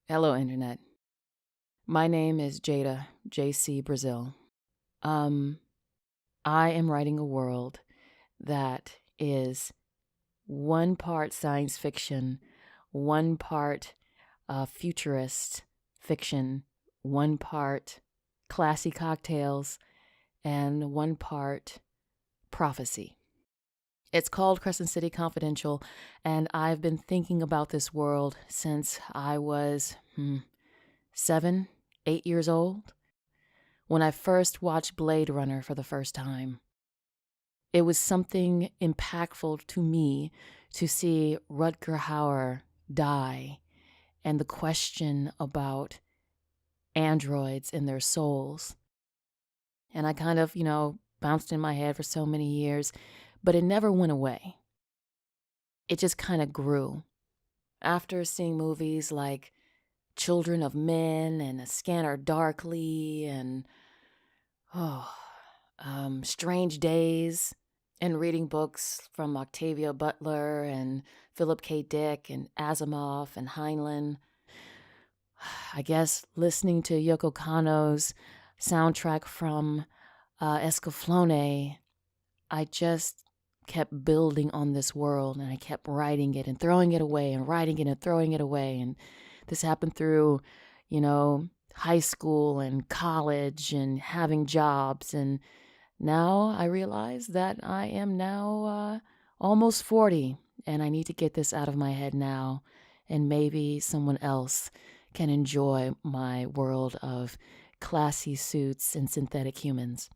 Hello, Internet. My name is Jada, JC Brazil. Um, I am writing a world that is one part science fiction, one part futurist fiction, one part classy cocktails, and one part prophecy. It's called Crescent City Confidential, and I've been thinking about this world since I was 7, 8 years old, when I first watched Blade Runner for the first time. It was something impactful to me to see Rutger Hauer die and the question about androids and their souls. And I kind of, bounced in my head for so many years, but it never went away. It just kind of grew. After seeing movies like Children of Men and A Scanner Darkly and Strange Days, and reading books from Octavia Butler and Philip K. Dick and Asimov and Heinlein. I guess listening to Yoko Kanno's soundtrack from Escaflowne, I just kept building on this world, and I kept writing it and throwing it away and writing it and throwing it away. And this happened through, high school and college and having jobs. And now I realize that I am now almost 40, and I need to get this out of my head now. And maybe someone else can enjoy my world of classy suits and synthetic humans.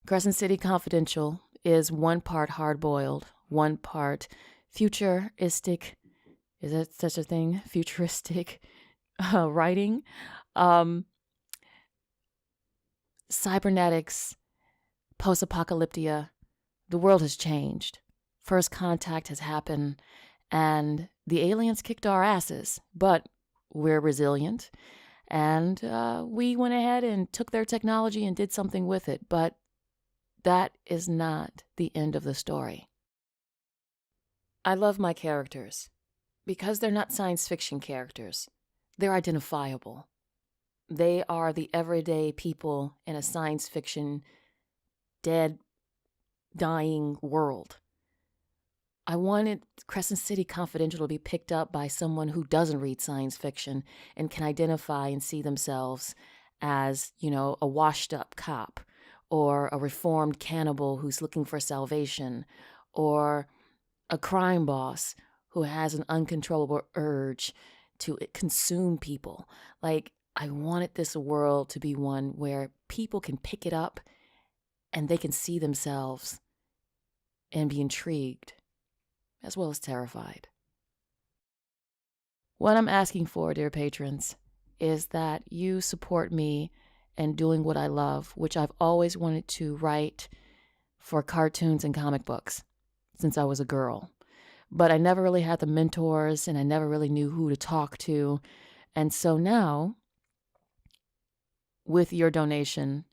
Crescent City Confidential is one part hard-boiled, one part futuristic. Is that such a thing? Futuristic writing. Cybernetics, post-apocalyptia. The world has changed. First contact has happened, and the aliens kicked our asses, but we're resilient. And we went ahead and took their technology and did something with it, but that is not the end of the story. I love my characters because they're not science fiction characters. They're identifiable. They are the everyday people in a science fiction, dead, dying world. I wanted Crescent City Confidential to be picked up by someone who doesn't read science fiction and can identify and see themselves as, a washed-up cop, or a reformed cannibal who's looking for salvation, or a crime boss who has an uncontrollable urge to consume people. I wanted this world to be one where people can pick it up and they can see themselves and be intrigued, as well as terrified. What I'm asking for, dear patrons, is that you support me in doing what I love, which I've always wanted to write for cartoons and comic books since I was a girl. But I never really had the mentors, and I never really knew who to talk to. And so now, with your donation,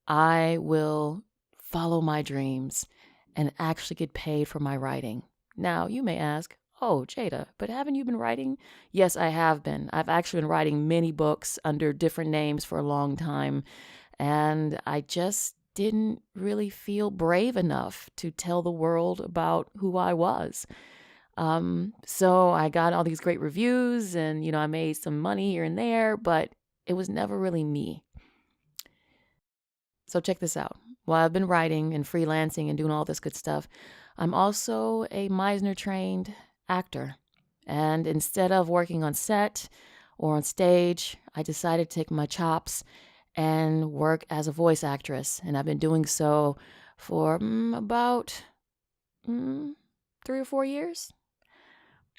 I will follow my dreams and actually get paid for my writing. Now, you may ask, oh, Jada, but haven't you been writing? Yes, I have been. I've actually been writing many books under different names for a long time, and I just didn't really feel brave enough to tell the world about who I was. So I got all these great reviews, and, I made some money here and there, but it was never really me. So check this out. While I've been writing and freelancing and doing all this good stuff, I'm also a Meisner-trained actor. And instead of working on set or on stage, I decided to take my chops and work as a voice actress. And I've been doing so for about 3 or 4 years.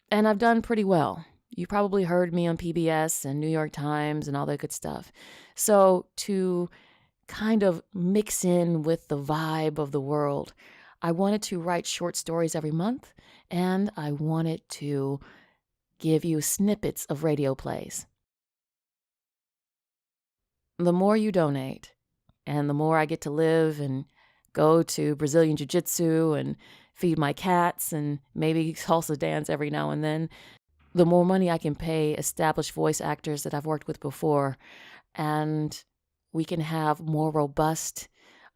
And I've done pretty well. You probably heard me on PBS and New York Times and all that good stuff. So to kind of mix in with the vibe of the world, I wanted to write short stories every month, and I wanted to give you snippets of radio plays. The more you donate, and the more I get to live and go to Brazilian Jiu-Jitsu and feed my cats and maybe salsa dance every now and then, the more money I can pay established voice actors that I've worked with before, and we can have more robust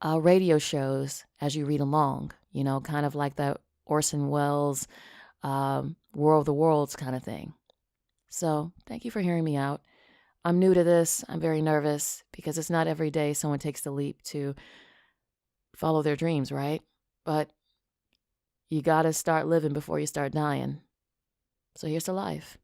radio shows as you read along, kind of like that Orson Welles War of the Worlds kind of thing. So thank you for hearing me out. I'm new to this. I'm very nervous because it's not every day someone takes the leap to follow their dreams, right? But you got to start living before you start dying. So here's to life.